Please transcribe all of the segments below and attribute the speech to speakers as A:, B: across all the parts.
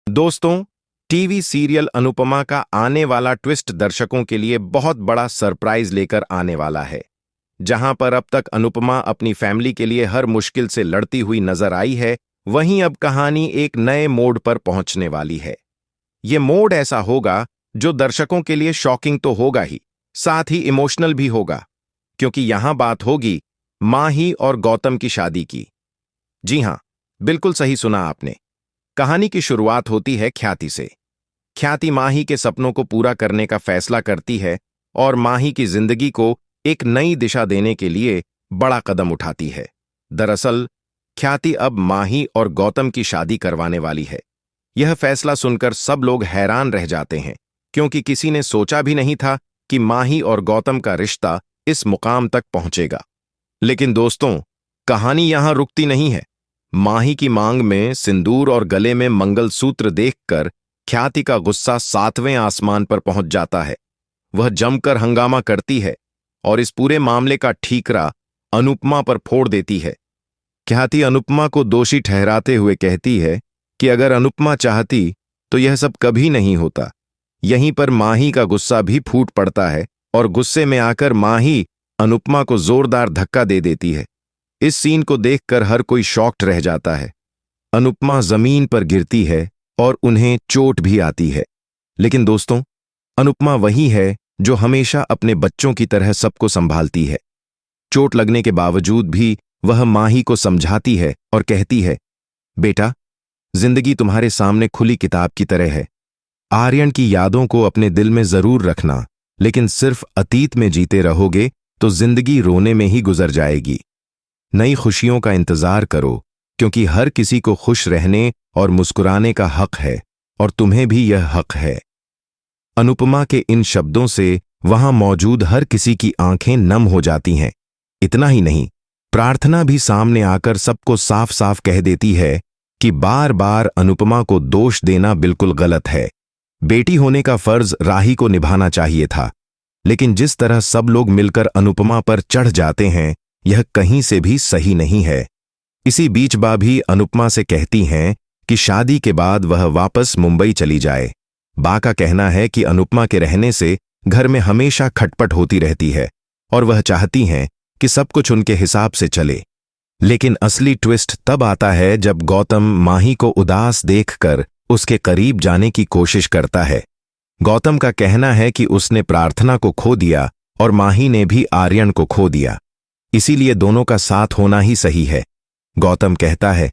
A: दोस्तों, TV serial Anupama का आने वाला ट्विस्ट दर्शकों के लिए बहुत बड़ा सरप्राइज लेकर आने वाला है। जहां पर अब तक अनुपमा अपनी फैमिली के लिए हर मुश्किल से लड़ती हुई नजर आई है, वहीं अब कहानी एक नए मोड़ पर पहुंचने वाली है। ये मोड़ ऐसा होगा जो दर्शकों के लिए शॉकिंग तो होगा ही, साथ ही इमोशनल भी होगा, क्योंकि यहां बात होगी माही और गौतम की शादी की। जी हां, बिल्कुल सही सुना आपने। कहानी की शुरुआत होती है ख्याति से। ख्याति माही के सपनों को पूरा करने का फैसला करती है और माही की जिंदगी को एक नई दिशा देने के लिए बड़ा कदम उठाती है। दरअसल ख्याति अब माही और गौतम की शादी करवाने वाली है। यह फैसला सुनकर सब लोग हैरान रह जाते हैं, क्योंकि किसी ने सोचा भी नहीं था कि माही और गौतम का रिश्ता इस मुकाम तक पहुंचेगा। लेकिन दोस्तों, कहानी यहां रुकती नहीं है। माही की मांग में सिंदूर और गले में मंगलसूत्र देखकर ख्याति का गुस्सा 7वें आसमान पर पहुंच जाता है। वह जमकर हंगामा करती है और इस पूरे मामले का ठीकरा अनुपमा पर फोड़ देती है। ख्याति अनुपमा को दोषी ठहराते हुए कहती है कि अगर अनुपमा चाहती तो यह सब कभी नहीं होता। यहीं पर माही का गुस्सा भी फूट पड़ता है और गुस्से में आकर माही अनुपमा को जोरदार धक्का दे देती है। इस सीन को देखकर हर कोई शॉक्ड रह जाता है। अनुपमा जमीन पर गिरती है और उन्हें चोट भी आती है। लेकिन दोस्तों, अनुपमा वही है जो हमेशा अपने बच्चों की तरह सबको संभालती है। चोट लगने के बावजूद भी वह माही को समझाती है और कहती है, बेटा, जिंदगी तुम्हारे सामने खुली किताब की तरह है। आर्यन की यादों को अपने दिल में जरूर रखना, लेकिन सिर्फ अतीत में जीते रहोगे तो जिंदगी रोने में ही गुजर जाएगी। नई खुशियों का इंतजार करो, क्योंकि हर किसी को खुश रहने और मुस्कुराने का हक है और तुम्हें भी यह हक है। अनुपमा के इन शब्दों से वहां मौजूद हर किसी की आंखें नम हो जाती हैं। इतना ही नहीं, प्रार्थना भी सामने आकर सबको साफ साफ कह देती है कि बार बार अनुपमा को दोष देना बिल्कुल गलत है। बेटी होने का फर्ज राही को निभाना चाहिए था, लेकिन जिस तरह सब लोग मिलकर अनुपमा पर चढ़ जाते हैं, यह कहीं से भी सही नहीं है। इसी बीच भाभी अनुपमा से कहती हैं कि शादी के बाद वह वापस मुंबई चली जाए। बा का कहना है कि अनुपमा के रहने से घर में हमेशा खटपट होती रहती है और वह चाहती हैं कि सब कुछ उनके हिसाब से चले। लेकिन असली ट्विस्ट तब आता है जब गौतम माही को उदास देखकर उसके करीब जाने की कोशिश करता है। गौतम का कहना है कि उसने प्रार्थना को खो दिया और माही ने भी आर्यन को खो दिया, इसीलिए दोनों का साथ होना ही सही है। गौतम कहता है,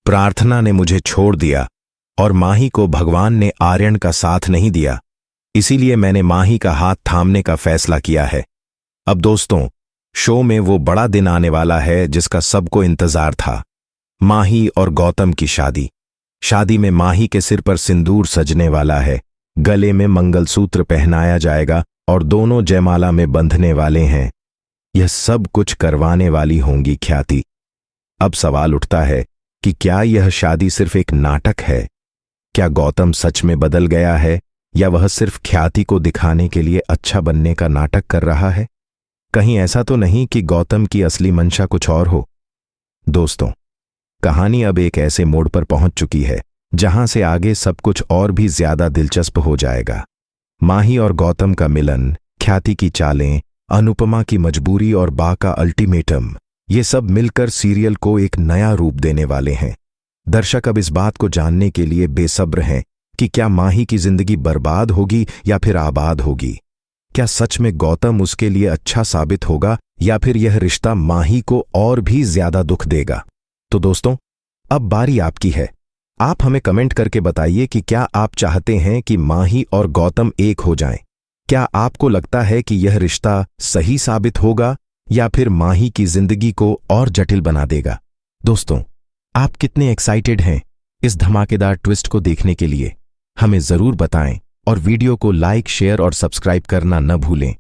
A: प्रार्थना ने मुझे छोड़ दिया और माही को भगवान ने आर्यन का साथ नहीं दिया, इसीलिए मैंने माही का हाथ थामने का फैसला किया है। अब दोस्तों, शो में वो बड़ा दिन आने वाला है जिसका सबको इंतजार था। माही और गौतम की शादी। शादी में माही के सिर पर सिंदूर सजने वाला है, गले में मंगलसूत्र पहनाया जाएगा और दोनों जयमाला में बंधने वाले हैं। यह सब कुछ करवाने वाली होंगी ख्याति। अब सवाल उठता है कि क्या यह शादी सिर्फ एक नाटक है? क्या गौतम सच में बदल गया है या वह सिर्फ ख्याति को दिखाने के लिए अच्छा बनने का नाटक कर रहा है? कहीं ऐसा तो नहीं कि गौतम की असली मंशा कुछ और हो? दोस्तों, कहानी अब एक ऐसे मोड़ पर पहुंच चुकी है जहां से आगे सब कुछ और भी ज्यादा दिलचस्प हो जाएगा। माही और गौतम का मिलन, ख्याति की चालें, अनुपमा की मजबूरी और बा का अल्टीमेटम, ये सब मिलकर सीरियल को एक नया रूप देने वाले हैं। दर्शक अब इस बात को जानने के लिए बेसब्र हैं कि क्या माही की जिंदगी बर्बाद होगी या फिर आबाद होगी। क्या सच में गौतम उसके लिए अच्छा साबित होगा या फिर यह रिश्ता माही को और भी ज्यादा दुख देगा? तो दोस्तों, अब बारी आपकी है। आप हमें कमेंट करके बताइए कि क्या आप चाहते हैं कि माही और गौतम एक हो जाएं? क्या आपको लगता है कि यह रिश्ता सही साबित होगा या फिर माही की जिंदगी को और जटिल बना देगा? दोस्तों, आप कितने एक्साइटेड हैं इस धमाकेदार ट्विस्ट को देखने के लिए? हमें जरूर बताएं और वीडियो को लाइक, शेयर और सब्सक्राइब करना न भूलें।